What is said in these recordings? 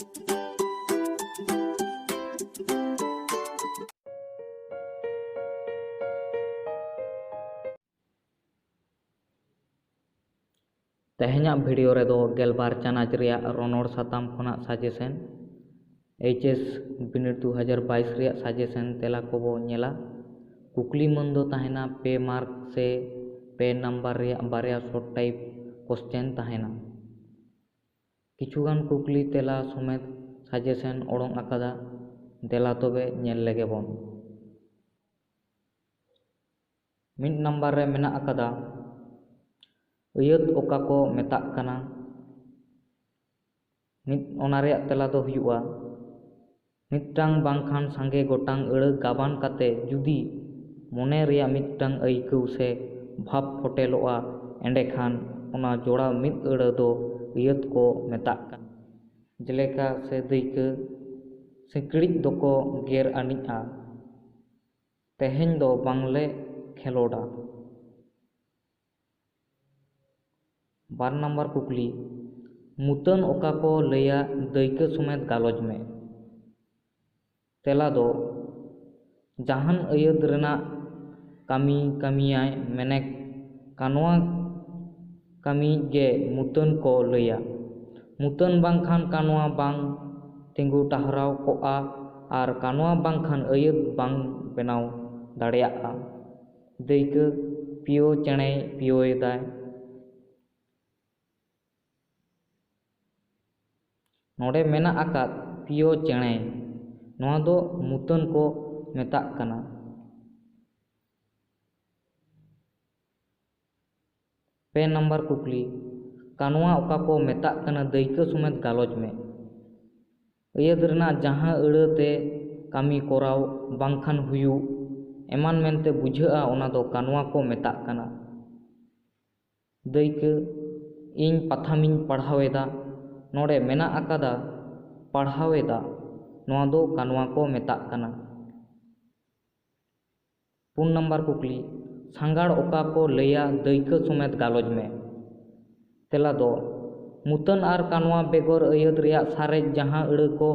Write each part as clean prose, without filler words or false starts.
तेहኛᱜ video रे दो गेलबार चानाच रिया रणोड़ साताम खोना साजेशन एचएस बिनिड 2022 रिया साजेशन तेला को बो नेला। कुकली मन दो ताहेना पे मार्क से पे नंबर रिया बारिया शॉर्ट टाइप क्वेश्चन ताहेना। किछुगान कुकली तेला समेत साजेशन ओडोंग आकादा देला तोबे नेल लेगे बोन। मिड नंबर रे मेना आकादा अयत ओका को मेताक कना। मिड ओना रिया तेला दो हुयुआ मिदटांग बांखान सांगे गोटांग अड़ गाबान काते जुदी मोने रिया मिदटांग अइकौ से भाव फोटेलोआ एंडेखान ओना जोड़ा मिद अड़ दो अयत को मेताक कना। जेलेका से दैका सिकड़िज दोको गेर आनिआ तेहेñ दो बांगले खेलोडा। 2 नंबर कुकली मुतन ओका को लैया दैका समेत गालोज में। तेला दो जहान अयत रेना कामी कामियाय मेने कानवा कामी गे मुतन को लैया। मुतन बांखान कानवा बांग तिंगु टाहराव कोआ आर कानवा बांखान अयत बांग बेनाव दाड़ेयाआ। दैका पियो चेणे पियोएदाय। नोडे मेना आकाद पियो चेणे नोआ दो मुतन को मेताक कना। 3 नंबर कुकली कानवा ओका को मेताक कना दैका समेत गालोज में। अयत रेना जहां अड़ते कामी कोराव बांखान हुयु एमान मेनते बुझाआ ओना दो कानवा को मेताक कना। दैका इñ पाथामिñ पढ़ावेदा नोडे मेना आकादा पढ़ावेदा नोआ दो कानवा को मेताक कना। 4 नंबर कुकली सांगाड़ ओका को लैया दैका समेत गालोज में। तेला दो मुतन आर कानवा बेगर अयत रिया सारेज जहां अड़ को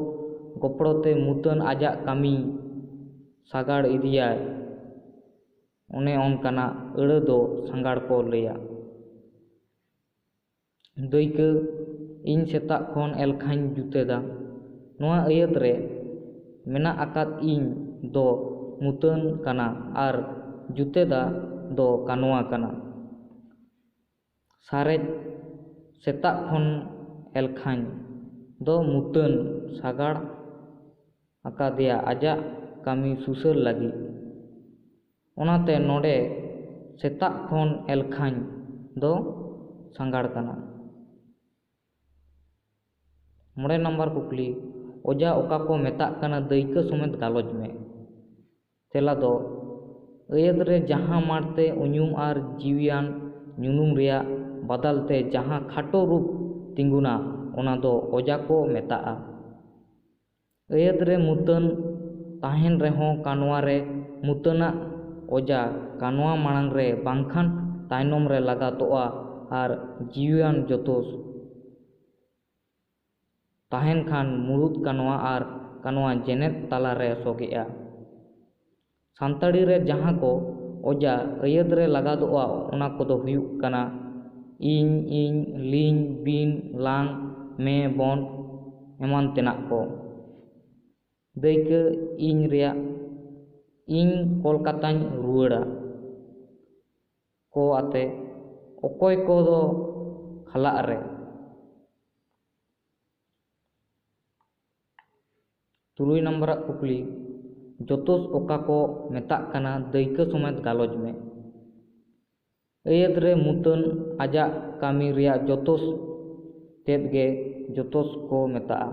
गोपड़ोते मुतन आजाक कामी सागाड़ इदियाय ओने ओनकाना अड़ दो सांगाड़ को लैया। दैका इñ सेताक खोन एलखाñ जुतेदा नोआ अयत रे मेना आकाद इñ दो मुतन काना आर जुतेदा दो कानवा काना। सारेज सेताक खोन एलखाñ दो मुतन सागाड़ आकादेया आजाक कामी सुसार लागी। ओनाते नोडे सेताक खोन एलखाñ दो सांगाड़ काना। 5 नंबर कुकली ओजा ओका को मेताक कना दैका समेत गालोज में। तेला दो अयत रे जहां मारते उñुम आर जीवियान ñुनुम रिया बदलते जहां खाटो रूप तिंगुना ओना दो ओजा को मेताआ। अयत रे मुतन ताहेन रेहों कानवा रे मुतनाक ओजा कानवा माड़ांग रे बांखान तायनोम रे लगातोआ आर जीवियान जोतोस ताहेन खान मुरुद कानवा आर कानवा जेनेत ताला रे सोगेआ। सानताड़ी रे जहां को ओजा अयत रे लगादोआ ओना कोदो हुयुग काना इñ इñ लिñ बिन लांग मे बोन एमान तेनाक को। दैका इñ रिया इñ कोलकाताñ रुवाड़ा को आते ओकोय को दो खालाक रे। 3 नंबर कुकली जोतोस ओका को मेताक कना दैका समेत गालोज में। अयत रे मुतन आजाक कामी रिया जोतोस तेद गे जोतोस को मेताआ।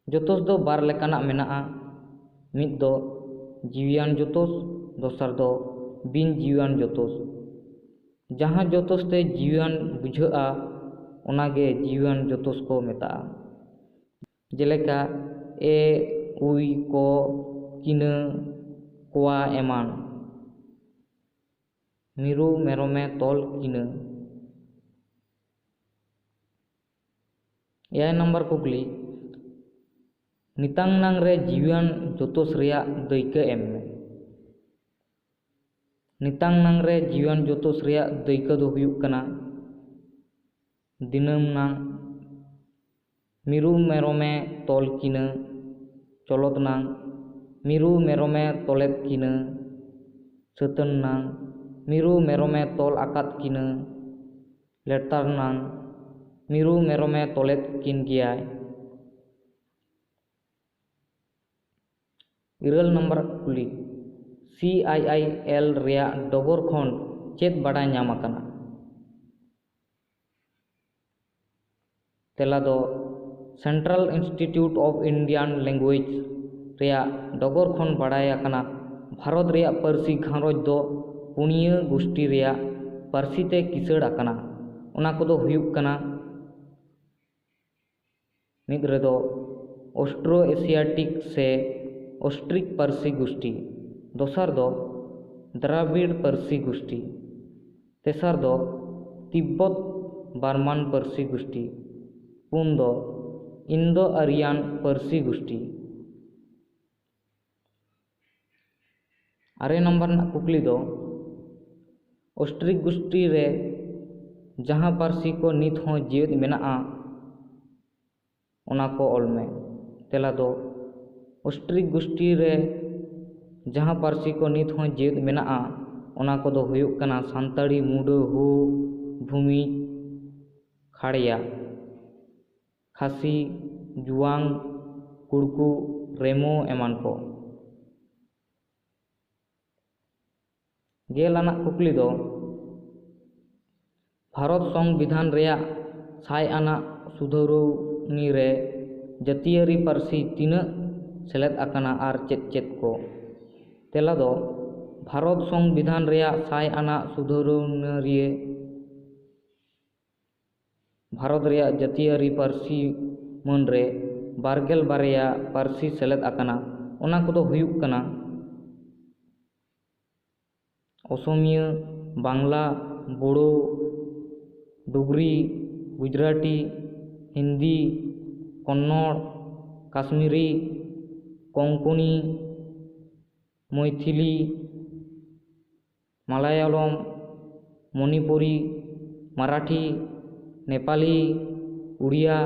जोतोस दो बार लेकानाक मेनाआ। मिद दो जीवियान जोतोस दोसर दो बिन जीवियान जोतोस। जहां जोतोस ते जीवियान बुझाआ ओनागे जीवियान जोतोस को मेताआ। जेलेका ए उई को किना कोआ एमान मिरु मेरोमे तोल किना। 5 नंबर कुकली ᱱᱤᱛᱟᱝ ᱱᱟᱝ ᱨᱮ ᱡᱤᱣᱤᱭᱟᱱ ᱡᱳᱛᱳᱥ ᱨᱮᱭᱟᱜ ᱫᱟᱹᱭᱠᱟᱹ ᱮᱢ ᱢᱮ᱾ ᱱᱤᱛᱟᱝ ᱱᱟᱝ ᱨᱮ ᱡᱤᱣᱤᱭᱟᱱ ᱡᱳᱛᱳᱥ ᱨᱮᱭᱟᱜ ᱫᱟᱹᱭᱠᱟᱹ ᱫᱚ ᱦᱩᱭᱩᱜ ᱠᱟᱱᱟ ᱫᱤᱱᱟᱹᱢ ᱱᱟᱝ ᱢᱤᱨᱩ ᱢᱮᱨᱚᱢᱮ ᱛᱚᱞ ᱠᱤᱱᱟᱹ, ᱪᱚᱞᱚᱛ ᱱᱟᱝ ᱢᱤᱨᱩ ᱢᱮᱨᱚᱢᱮ ᱛᱚᱞᱮᱫ ᱠᱤᱱᱟᱹ, ᱥᱟᱹᱛᱟᱹᱱ ᱱᱟᱝ ᱢᱤᱨᱩ ᱢᱮᱨᱚᱢᱮ ᱛᱚᱞ ᱟᱠᱟᱫ ᱠᱤᱱᱟᱹ, ᱞᱮᱛᱟᱲ ᱱᱟᱝ ᱢᱤᱨᱩ ᱢᱮᱨᱚᱢᱮ ᱛᱚᱞᱮᱫ ᱠᱤᱱ ᱜᱮᱭᱟᱭ᱾ 9 ᱱᱟᱢᱵᱟᱨ ᱠᱩᱠᱞᱤ, CIIL ᱨᱮᱭᱟᱜ ᱰᱚᱜᱚᱨ ᱠᱷᱚᱱ ᱪᱮᱫ ᱵᱟᱰᱟᱭ ᱧᱟᱢ ᱟᱠᱟᱱᱟ? ᱛᱮᱞᱟ ᱫᱚ central institute of Indian language ᱨᱮᱭᱟᱜ ᱰᱚᱜᱚᱨ ᱠᱷᱚᱱ ᱵᱟᱰᱟᱭ ᱟᱠᱟᱱᱟ ᱵᱷᱟᱨᱚᱛ ᱨᱮᱭᱟᱜ ᱯᱟᱹᱨᱥᱤ ᱜᱷᱟᱨᱚᱸᱡᱽ ᱫᱚ ᱯᱩᱱᱭᱟᱹ ᱜᱳᱥᱴᱤ ᱨᱮᱭᱟᱜ ᱯᱟᱹᱨᱥᱤ ᱛᱮ ᱠᱤᱥᱟᱹᱬ ᱟᱠᱟᱱᱟ᱾ ᱚᱱᱟ ᱠᱚᱫᱚ ᱦᱩᱭᱩᱜ ᱠᱟᱱᱟ, ᱢᱤᱫ ᱨᱮᱫᱚ ᱚᱥᱴᱨᱳ ᱮᱥᱤᱭᱟᱴᱤᱠ ᱥᱮ ᱚᱥᱴᱨᱤᱠ ᱯᱟᱹᱨᱥᱤ ᱜᱳᱥᱴᱤ, ᱫᱚᱥᱟᱨ ᱫᱚ ᱫᱨᱟᱵᱤᱲ ᱯᱟᱹᱨᱥᱤ ᱜᱳᱥᱴᱤ, ᱛᱮᱥᱟᱨ ᱫᱚ ᱛᱤᱵᱵᱚᱛ ᱵᱟᱨᱢᱟᱱ ᱯᱟᱹᱨᱥᱤ ᱜᱳᱥᱴᱤ, ᱯᱩᱱ ᱫᱚ ᱤᱱᱫᱳ ᱟᱨᱤᱭᱟᱱ ᱯᱟᱹᱨᱥᱤ ᱜᱳᱥᱴᱤ᱾ 9 ᱱᱟᱢᱵᱟᱨ ᱨᱮᱱᱟগ ᱠᱩᱠᱞᱤ ᱫᱚ ᱚᱥᱴᱨᱤᱠ ᱜᱳᱥᱴᱤ ᱨᱮ ᱡᱟᱦᱟᱸ ᱯᱟᱹᱨᱥᱤ ᱠᱚ ᱱᱤᱛ ᱦᱚᱸ ᱡᱮᱣᱮᱫ ᱢᱮᱱᱟᱜᱼᱟ ᱚᱱᱟ ᱠᱚ ᱚᱞ ᱢᱮ᱾ ᱛᱮᱞᱟ ᱫᱚ ᱚᱥᱴᱨᱤᱠ ᱜᱳᱥᱴᱤ ᱨᱮ ᱡᱟᱦᱟᱸ ᱯᱟᱹᱨᱥᱤ ᱠᱚ ᱱᱤᱛ ᱦᱚᱸ ᱡᱮᱣᱮᱫ ᱢᱮᱱᱟᱜᱼᱟ ᱚᱱᱟ ᱠᱚᱫᱚ ᱦᱩᱭᱩᱜ ᱠᱟᱱᱟ ᱥᱟᱱᱛᱟᱲᱤ, ᱢᱩᱰᱟᱹ, ᱦᱳ, ᱵᱷᱩᱢᱤᱡ, ᱠᱷᱟᱲᱭᱟ, ᱠᱷᱟᱥᱤ, ᱡᱩᱣᱟᱝ, ᱠᱩᱲᱠᱩ, ᱨᱮᱢᱚ ᱮᱢᱟᱱ ᱠᱚ᱾ 10 ᱟᱱᱟᱜ ᱠᱩᱠᱞᱤ ᱫᱚ ᱵᱷᱟᱨᱚᱛ ᱥᱚᱝᱵᱤᱫᱷᱟᱱ ᱨᱮᱭᱟᱜ 100 ᱟᱱᱟᱜ ᱥᱩᱫᱷᱟᱹᱨᱩᱱᱤ ᱨᱮ ᱡᱟᱹᱛᱤᱭᱟᱹᱨᱤ ᱯᱟᱹᱨᱥᱤ ᱛᱤᱱᱟᱹᱜ ᱥᱮᱞᱮᱫ ᱟᱠᱟᱱᱟ ᱟᱨ ᱪᱮᱫ ᱪᱮᱫ ᱠᱚ? ᱛᱮᱞᱟ ᱫᱚ ᱵᱷᱟᱨᱚᱛ ᱥᱚᱝᱵᱤᱫᱷᱟᱱ ᱨᱮᱭᱟᱜ 100 ᱟᱱᱟᱜ ᱥᱩᱫᱷᱟᱹᱨᱩᱱᱤ ᱨᱮ ᱵᱷᱟᱨᱚᱛ ᱨᱮᱭᱟᱜ ᱡᱟᱹᱛᱤᱭᱟᱹᱨᱤ ᱯᱟᱹᱨᱥᱤ ᱢᱟᱹᱱ ᱨᱮ 22 ᱵᱟᱨᱭᱟ ᱯᱟᱹᱨᱥᱤ ᱥᱮᱞᱮᱫ ᱟᱠᱟᱱᱟ᱾ ᱚᱱᱟ ᱠᱚᱫᱚ ᱦᱩᱭᱩᱜ ᱠᱟᱱᱟ ᱚᱥᱚᱢᱤᱭᱟᱹ, ᱵᱟᱝᱞᱟ, ᱵᱳᱲᱳ, ᱰᱩᱜᱽᱨᱤ, ᱜᱩᱡᱽᱨᱟᱴᱤ, হিন্দি, কন্নড়, কাশ্মীরি, কোঙ্কণি, মৈথিলি, মালায়ালম, মণিপুরি, মারাঠি, নেপালি, উড়িয়া,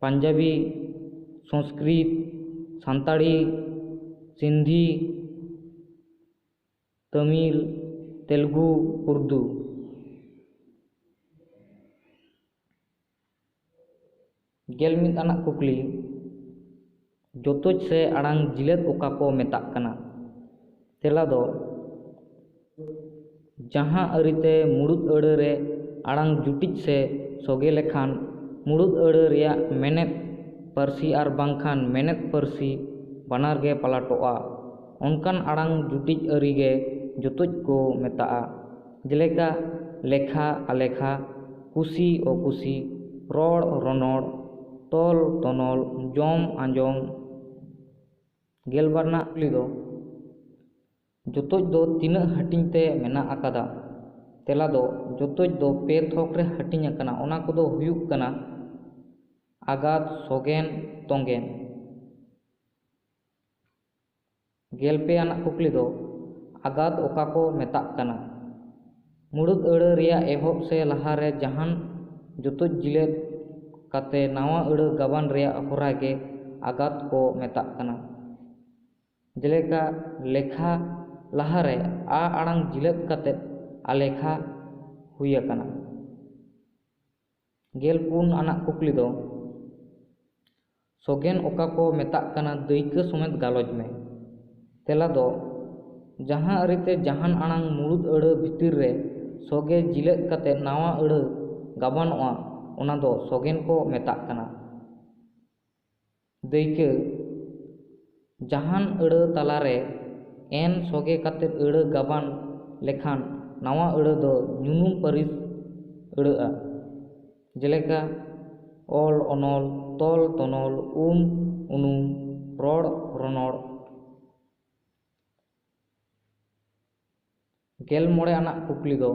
পাঞ্জাবি, সংস্কৃত, সান্তাড়ি, সিন্ধি, তামিল, তেলুগু, উর্দু। 11 ᱟᱱᱟᱜ ᱠᱩᱠᱞᱤ, ᱡᱚᱛᱚᱡ ᱥᱮ ᱟᱲᱟᱝ ᱡᱤᱞᱟᱹᱛ ᱚᱠᱟ ᱠᱚ ᱢᱮᱛᱟᱜ ᱠᱟᱱᱟ? ᱛᱮᱞᱟ ᱫᱚ ᱡᱟᱦᱟᱸ ᱟᱹᱨᱤᱛᱮ ᱢᱩᱲᱩᱫ ᱟᱹᱲᱟᱹ ᱨᱮ ᱟᱲᱟᱝ ᱡᱩᱴᱤᱡ ᱥᱮ ᱥᱚᱜᱮ ᱞᱮᱠᱷᱟᱱ ᱢᱩᱲᱩᱫ ᱟᱹᱲᱟᱹ ᱨᱮᱭᱟᱜ ᱢᱮᱱᱮᱫ ᱯᱟᱹᱨᱥᱤ ᱟᱨ ᱵᱟᱝᱠᱷᱟᱱ ᱢᱮᱱᱮᱫ ᱯᱟᱹᱨᱥᱤ ᱵᱟᱱᱟᱨ ᱜᱮ ᱯᱟᱞᱟᱴᱚᱜᱼᱟ, ᱚᱱᱠᱟᱱ ᱟᱲᱟᱝ ᱡᱩᱴᱤᱡ ᱟᱹᱨᱤ ᱜᱮ ᱡᱚᱛᱚᱡ ᱠᱚ ᱢᱮᱛᱟᱜᱼᱟ᱾ ᱡᱮᱞᱮᱠᱟ লেখা আলেখা, কুশি অকুশি, রড় রনড়, তল তনল, জম আᱸᱡᱚᱢ। 12 ᱨᱮᱱᱟᱜ ᱠᱩᱠᱞᱤ ᱫᱚ ᱡᱚᱛᱚᱡ ᱫᱚ ᱛᱤᱱᱟᱹᱜ ᱦᱟᱹᱴᱤᱧ ᱛᱮ ᱢᱮᱱᱟᱜ ᱟᱠᱟᱫᱟ? ᱛᱮᱞᱟ ᱫᱚ ᱡᱚᱛᱚᱡ ᱫᱚ 2 ᱛᱷᱚᱠ ᱨᱮ ᱦᱟᱹᱴᱤᱧ ᱟᱠᱟᱱᱟ᱾ ᱚᱱᱟ ᱠᱚᱫᱚ ᱦᱩᱭᱩᱜ ᱠᱟᱱᱟ ᱟᱜᱟᱛ, ᱥᱚᱜᱮᱱ, ᱛᱚᱜᱮᱱ। 12 ᱟᱱᱟᱜ ᱠᱩᱠᱞᱤ ᱫᱚ ᱟᱜᱟᱛ ᱚᱠᱟ ᱠᱚ ᱢᱮᱛᱟᱜ ᱠᱟᱱᱟ? ᱢᱩᱲᱩᱫ ᱟᱹᱲᱟᱹ ᱨᱮᱭᱟᱜ ᱮᱦᱚᱵ ᱥᱮ ᱞᱟᱦᱟᱨᱮ ᱡᱟᱦᱟᱱ ᱡᱚᱛᱚᱡ ᱡᱤᱞᱟᱹᱛ ᱠᱟᱛᱮ ᱱᱟᱣᱟ ᱟᱹᱲᱟᱹ ᱜᱟᱵᱟᱱ ᱨᱮᱭᱟᱜ ᱦᱚᱨᱟ ᱜᱮ ᱟᱜᱟᱛ ᱠᱚ ᱢᱮᱛᱟᱜ ᱠᱟᱱᱟ। ᱡᱮᱞᱮᱠᱟ লেখা ᱞᱟᱦᱟᱨᱮ ᱟ ᱟᱲᱟᱝ ᱡᱤᱞᱟᱹᱛ ᱠᱟᱛᱮ আলেখা ᱦᱩᱭ ᱟᱠᱟᱱᱟ। 14 ᱟᱱᱟᱜ ᱠᱩᱠᱞᱤ ᱫᱚ ᱥᱚᱜᱮᱱ ᱚᱠᱟ ᱠᱚ ᱢᱮᱛᱟᱜ ᱠᱟᱱᱟ ᱫᱟᱹᱭᱠᱟᱹ ᱥᱚᱢᱮᱛ ᱜᱟᱞᱚᱪ ᱢᱮ। ᱛᱮᱞᱟ ᱫᱚ ᱡᱟᱦᱟᱸ ᱟᱹᱨᱤᱛᱮ ᱡᱟᱦᱟᱱ ᱟᱲᱟᱝ ᱢᱩᱲᱩᱫ ᱟᱹᱲᱟᱹ ᱵᱷᱤᱛᱤᱨ ᱨᱮ ᱥᱚᱜᱮ ᱡᱤᱞᱟᱹᱛ ᱠᱟᱛᱮ ᱱᱟᱣᱟ ᱟᱹᱲᱟᱹ ᱜᱟᱵᱟᱱᱚᱜᱼᱟ ᱚᱱᱟ ᱫᱚ ᱥᱚᱜᱮᱱ ᱠᱚ ᱢᱮᱛᱟᱜ ᱠᱟᱱᱟ। ᱫᱟᱹᱭᱠᱟᱹ ᱡᱟᱦᱟᱱ ᱟᱹᱲᱟᱹ ᱛᱟᱞᱟᱨᱮ ᱮᱱ ᱥᱚᱜᱮ ᱠᱟᱛᱮ ᱟᱹᱲᱟᱹ ᱜᱟᱵᱟᱱ ᱞᱮᱠᱷᱟᱱ ᱱᱟᱣᱟ ᱟᱹᱲᱟᱹ ᱫᱚ ᱧᱩᱱᱩᱢ ᱯᱟᱹᱨᱤᱥ ᱟᱹᱲᱟᱹᱜᱼᱟ। ᱡᱮᱞᱮᱠᱟ ᱚᱞ ᱚᱱᱚᱞ, ᱛᱚᱞ ᱛᱚᱱᱚᱞ, ᱩᱱᱩᱢ, ᱨᱚᱲ ᱨᱚᱱᱚᱲ। 15 ᱟᱱᱟᱜ ᱠᱩᱠᱞᱤ ᱫᱚ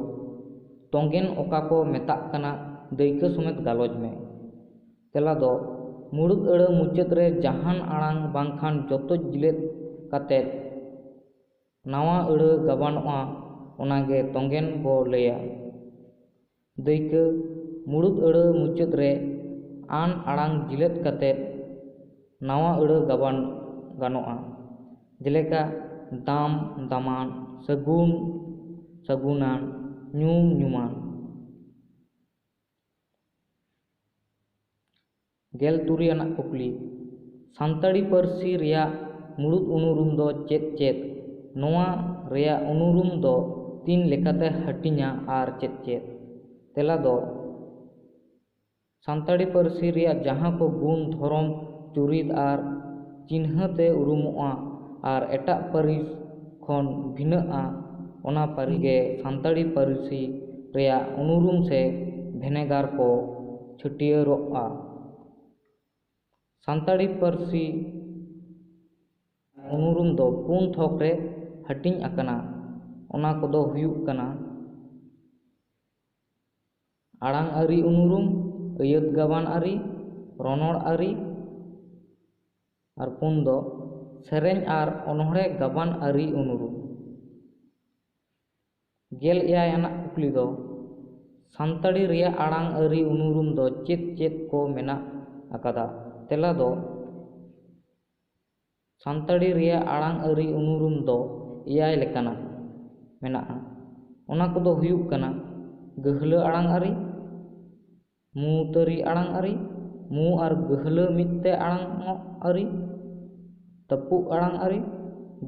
ᱛᱚᱜᱮᱱ ᱚᱠᱟ ᱠᱚ ᱢᱮᱛᱟᱜ ᱠᱟᱱᱟ ᱫᱟᱹᱭᱠᱟᱹ ᱥᱚᱢᱮᱛ ᱜᱟᱞᱚᱪ ᱢᱮ। ᱛᱮᱞᱟ ᱫᱚ मुड़ुद अड़ा मुचाद रे जहान आड़ांग बांखान जतो जिलेद कातेद नावा अड़ा गाबानोआ ओनागे तोंगेन बो लैया। दायका मुड़ुद अड़ा मुचाद रे आन आड़ांग जिलेद कातेद नावा अड़ा गाबान गानोआ, जेलेका दाम दामान, सगुन सगुनान, ᱧᱩᱢ ᱧᱩᱢᱟᱱ। गेल तुरुय आनाग कुकली सानताड़ी पारसी रेया मुड़ुद उनुरुम दो चेद चेद? नोआ रेया उनुरुम दो तीन लेकाते हाटिङा आर चेद चेद? तेला दो सानताड़ी पारसी रेया जहां को गुण धर्म चुरित आर चिन्हते उरुमोआ आर एटाग पारिस खन भिन्नाआ ओना पारी गे सानताड़ी पारसी रेया उनुरुम से भेनेगार को छाटियारोआ। सानताड़ी पारसी उनुरुम दो पुन थोक रे हाटिङ आकाना, ओना कोदो हुयुग काना आड़ांग आरी उनुरुम, अयत गाबान आरी, रनोड़ आरी आर पुन दो सेरेñ आर अनोड़े गाबान आरी उनुरुम। गेल एयाय आनाग कुकली दो सानताड़ी रेया आड़ांग आरी उनुरुम दो चेद चेद को मेनाग आकादा? तेला दो सानताड़ी रेया आड़ांग आरी उनुरुम दो एयाय लेकाना मेनागा, ओना कोदो हुयुग काना गहला आड़ांग आरी, मुतारी आड़ांग आरी, मु आर गहला मिदते आड़ांग आरी, तापुग आड़ांग आरी,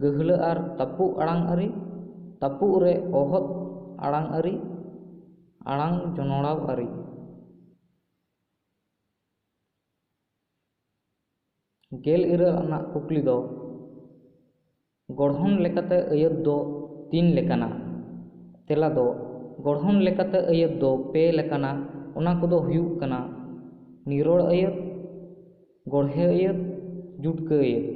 गहला आर तापुग आड़ांग आरी, तापुग रे ओहत आड़ांग आरी, आड़ांग जनोड़ाव आरी। गेल इराल आनाग कुकली दो गढ़न लेकाते अयत दो तीन लेकाना? तेला दो गढ़न लेकाते अयत दो पे लेकाना, ओना कोदो हुयुग काना निरोड़ अयत, गढ़े अयत, जुटका अयत।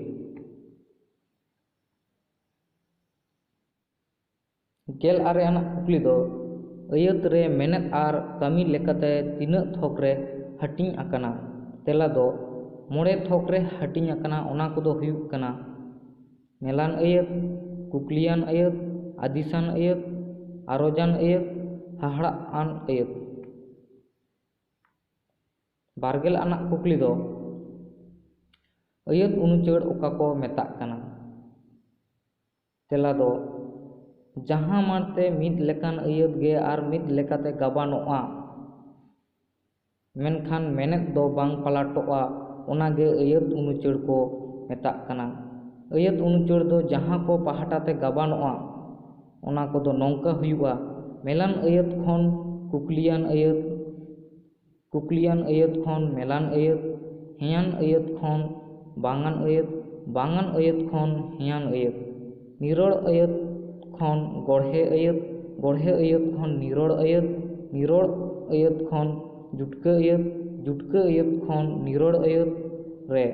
गेल आरे आनाग कुकली दो अयत रे मेनेद आर कामी लेकाते तिनाग थोक रे हाटिङ आकाना? तेला दो मोड़े थोक रे हाटिङ आकाना, ओना कोदो हुयुग काना मेलान अयत, कुकलियान अयत, आदिसान अयत, आरोजान अयत, हाहड़ाग आन अयत। बारगेल आनाग कुकली दो अयत उनुचाड़ ओका को मेताग काना? तेला दो जहां मानते मिद लेकान अयत गे आर मिद लेकाते गाबानोआ मेनखान मेनेद दो बांग पालाटोआ ओनागे अयत उनुचाड़ को मेताग काना। अयत उनुचाड़ दो जहां को पाहाटाते गाबानोआ ओना कोदो नोंका हुयुगा मेलान अयत खन कुकलियान अयत, कुकलियान अयत खन मेलान अयत, हेयान अयत खन बांगान अयत, बांगान अयत खन हेयान अयत, निरोड़ अयत खन गढ़े अयत, गढ़े अयत खन निरोड़ अयत, निरोड़ अयत खन जुटका अयत, जुटका अयत खन निरोड़ अयत रे,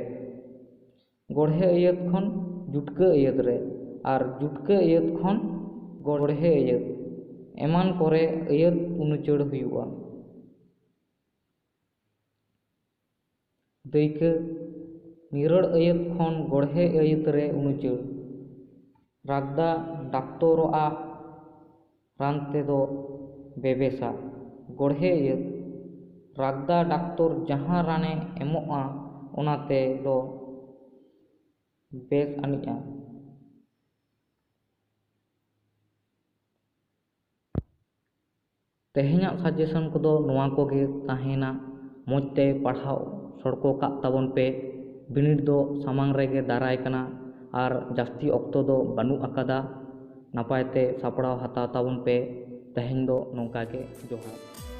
गढ़े अयत खन जुटका अयत रे आर जुटका अयत खन गढ़े अयत एमान करे अयत उनुचाड़ हुयुगा। दायका निरोड़ अयत खन गढ़े अयत रे उनुचाड़ रागदा डाक्तरोआ रान तेदो बेबेसा। गढ़े अयत रागदा डाक्तर जहां राने एमोआ ओनाते दो बेस आनिआ। तेहेኛᱜ साजेशन कोदो नोआ कोगे ताहेना। मोजते पढ़ाव सड़को काग ताबोन पे। बिनिड दो सामांग रेगे दाराय काना आर जास्ती ऑक्तो दो बानु आकादा। नापायते सापड़ाव हताव ताबोन पे। तेहेñ दो नोंका गे जोहार।